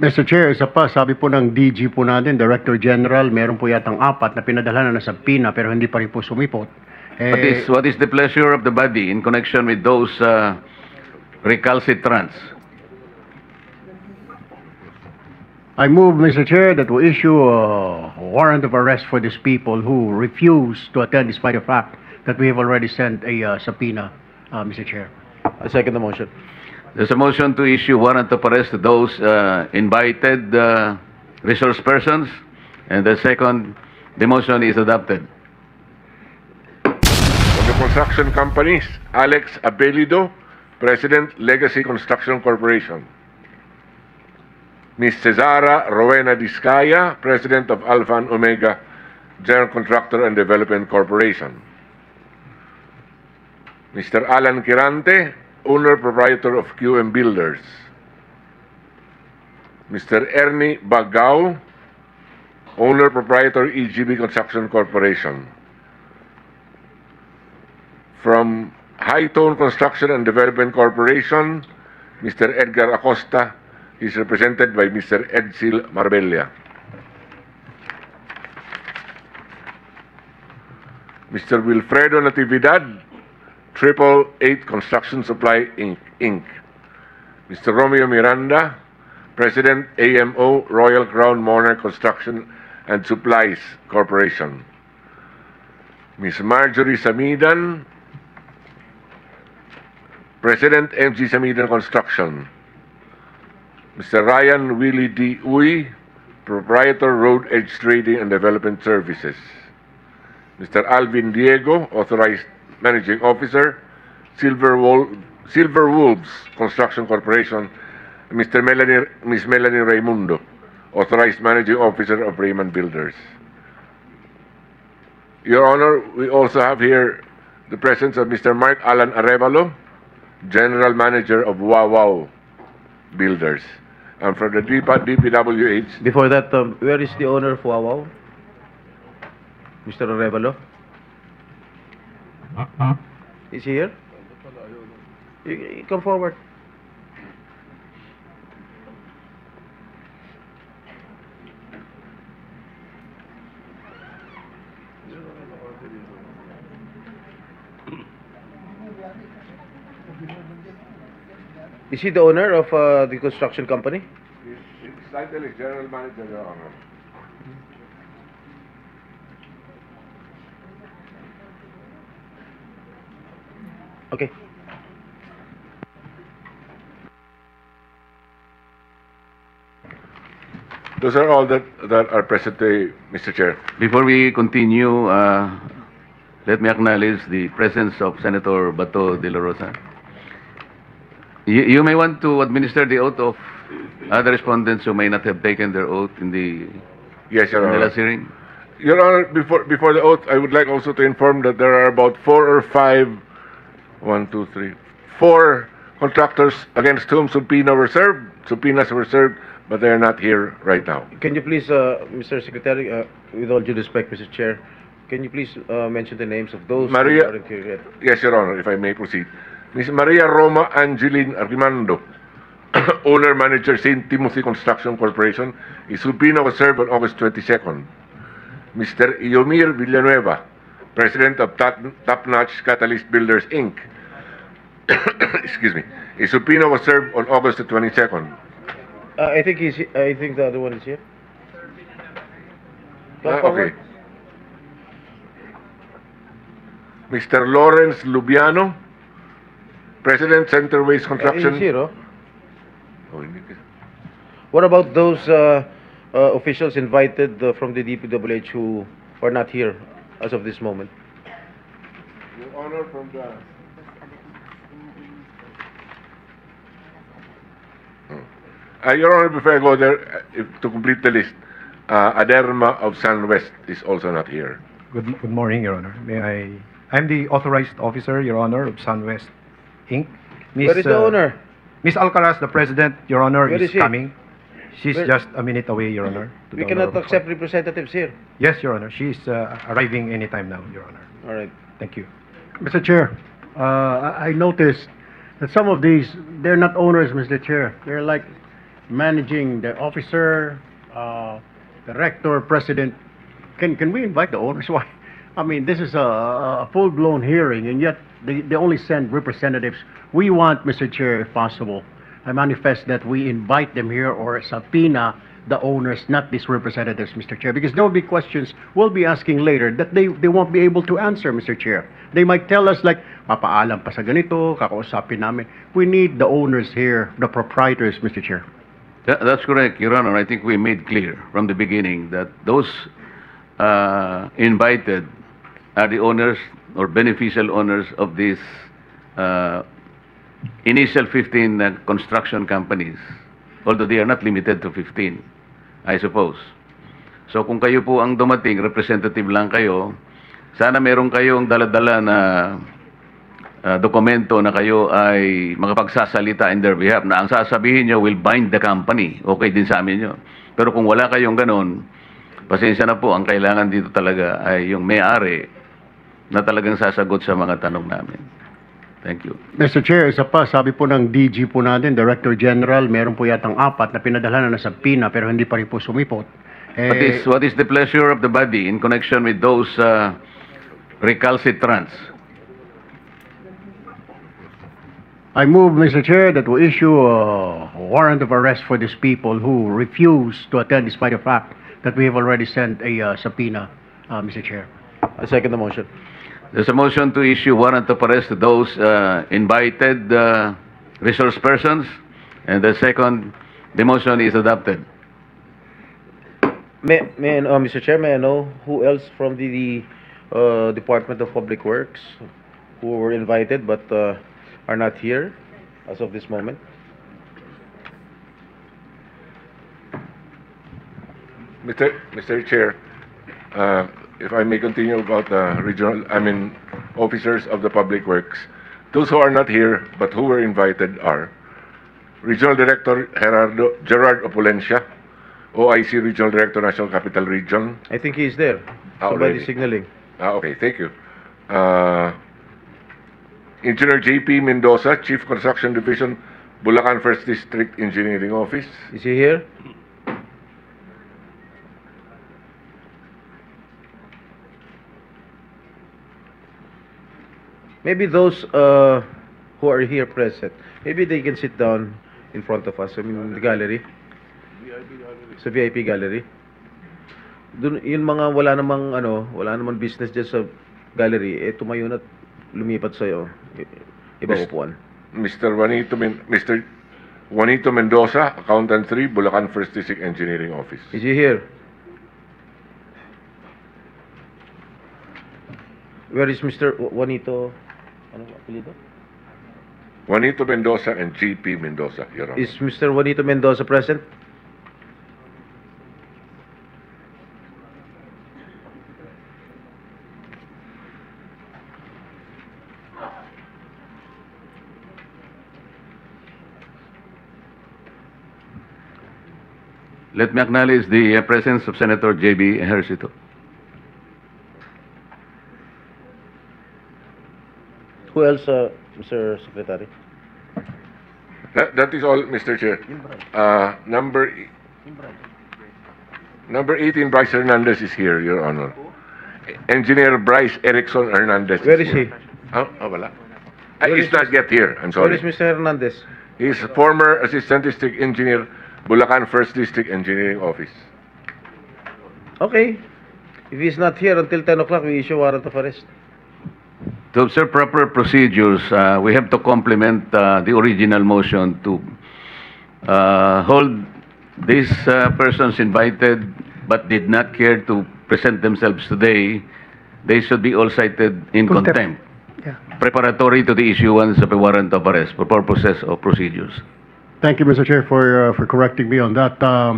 Mr. Chair, isa pa, sabi po ng DG po natin, Director General, meron po yatang 4 na pinadala na sa PINA pero hindi pa rin po sumipot. What is the pleasure of the body in connection with those recalcitrants? I move, Mr. Chair, that we issue a warrant of arrest for these people who refuse to attend despite the fact that we have already sent a subpoena, Mr. Chair. I second the motion. There's a motion to issue warrant of arrest to those invited resource persons, and the second, the motion is adopted. From the construction companies, Alex Abelido, President, Legacy Construction Corporation. Ms. Cesara Rowena Discaya, President of Alpha and Omega General Contractor and Development Corporation. Mr. Alan Quirante, Owner Proprietor of QM Builders. Mr. Ernie Bagao, Owner Proprietor EGB Construction Corporation. From High Tone Construction and Development Corporation, Mr. Edgar Acosta is represented by Mr. Edsil Marbella. Mr. Wilfredo Natividad, 888 Construction Supply Inc. Mr. Romeo Miranda, President AMO Royal Crown Monarch Construction and Supplies Corporation. Ms. Marjorie Samidan, President MG Samidan Construction. Mr. Ryan Willie D. Uy, Proprietor Road Edge Trading and Development Services. Mr. Alvin Diego, Authorized Managing Officer, Silver Wolves Construction Corporation, and Ms. Melanie Raimundo, Authorized Managing Officer of Raymond Builders. Your Honor, we also have here the presence of Mr. Mark Alan Arevalo, General Manager of Wawaw Builders. And from the DPWH, Before that, where is the owner of Wawaw? Mr. Arevalo? Is he here? You come forward. Is he the owner of the construction company? his title is General Manager, Your Honor. Okay. Those are all that are present today, Mr. Chair. Before we continue, let me acknowledge the presence of Senator Bato de la Rosa. You may want to administer the oath of other respondents who may not have taken their oath in the, Yes, Your in the Honor. last hearing. Your Honor, before the oath, I would like also to inform that there are about 4 or 5, 4 contractors against whom subpoenas were served, but they are not here right now. Can you please, Mr. Secretary, with all due respect, Mr. Chair, can you please mention the names of those Maria- who aren't here yet? Yes, Your Honor, if I may proceed. Ms. Maria Roma Angeline Arrimando, Owner Manager St. Timothy Construction Corporation, his subpoena was served on August 22nd. Mr. Iomir Villanueva, President of Top Notch Catalyst Builders Inc. Excuse me. His subpoena was served on August 22nd. I think the other one is here. Come Okay. forward. Mr. Lawrence Lubiano, President Center Waste Construction. He's here, oh. Oh, hindi ka- What about those officials invited from the DPWH who are not here as of this moment? Your Honor, from the... Your Honor, before I go there, to complete the list, Aderma of SunWest is also not here. Good morning, Your Honor. I'm the authorized officer, Your Honor, of SunWest Inc. Where is the owner? Miss Alcaraz, the president, Your Honor, Where is is she? coming. She's Where- just a minute away, Your Honor. to We the cannot Honorable accept Court. representatives here. Yes, Your Honor. She's arriving anytime now, Your Honor. All right. Thank you. Mr. Chair, I noticed that some of these, they're not owners, Mr. Chair. They're like managing the officer, director, president. Can we invite the owners? Why? I mean, this is a full-blown hearing, and yet they only send representatives. We want, Mr. Chair, if possible, I manifest that we invite them here or subpoena the owners, not these representatives, Mr. Chair, because there will be questions we'll be asking later that they won't be able to answer, Mr. Chair. They might tell us like, papaalam pa sa ganito, kakausapin namin. We need the owners here, the proprietors, Mr. Chair. That's correct, Your Honor. I think we made clear from the beginning that those invited are the owners or beneficial owners of these initial 15 construction companies, although they are not limited to 15, I suppose. So kung kayo po ang dumating, representative lang kayo, sana meron kayong dala-dala na dokumento na kayo ay makapagsasalita in their behalf, na ang sasabihin nyo will bind the company. Okay din sa amin yun. Pero kung wala kayong ganun, pasensya na po, ang kailangan dito talaga ay yung may-ari na talagang sasagot sa mga tanong namin. Thank you. Mr. Chair, isa pa, sabi po ng DG po natin, Director General, meron po yatang 4 na pinadala na sa PINA pero hindi pa rin po sumipot. What is the pleasure of the body in connection with those recalcitrants? I move, Mr. Chair, that we issue a warrant of arrest for these people who refuse to attend despite the fact that we have already sent a subpoena, Mr. Chair. I second the motion. There's a motion to issue warrant of arrest to those invited resource persons, and the second, the motion is adopted. Mr. Chair, may I know who else from the Department of Public Works who were invited but are not here as of this moment? Mr. Chair, if I may continue about the officers of the Public Works. Those who are not here but who were invited are Regional Director Gerard Opulencia, OIC Regional Director, National Capital Region. I think he is there. Already. Somebody signaling. Okay, thank you. Engineer JP Mendoza, Chief Construction Division, Bulacan 1st District Engineering Office. Is he here? Maybe those who are here present, maybe they can sit down in front of us, I mean, in the gallery. Sa VIP gallery. Dun, yung mga wala namang business dyan sa gallery, tumayo na lumipat sa'yo. Ibang upuan. Mr. Juanito Mendoza, Accountant 3, Bulacan 1st District Engineering Office. Is he here? Where is Mr. Juanito? Ano apelyido? Juanito Mendoza and GP Mendoza, Your Honor. Is Mr. Juanito Mendoza present? Let me acknowledge the presence of Senator J.B. Ejercito. Who else, Mr. Secretary? That is all, Mr. Chair. Number 18, Bryce Hernandez is here, Your Honor. Engineer Bryce Erickson Hernandez. Where is he? Wala. He's not yet here. I'm sorry. Where is Mr. Hernandez? He's former Assistant District Engineer, Bulacan 1st District Engineering Office. Okay. If he's not here until 10 o'clock, we issue warrant of arrest. To observe proper procedures, we have to complement the original motion to hold these persons invited but did not care to present themselves today. They should be all cited in contempt. Yeah. Preparatory to the issuance of a warrant of arrest for purposes of procedures. Thank you, Mr. Chair, for correcting me on that.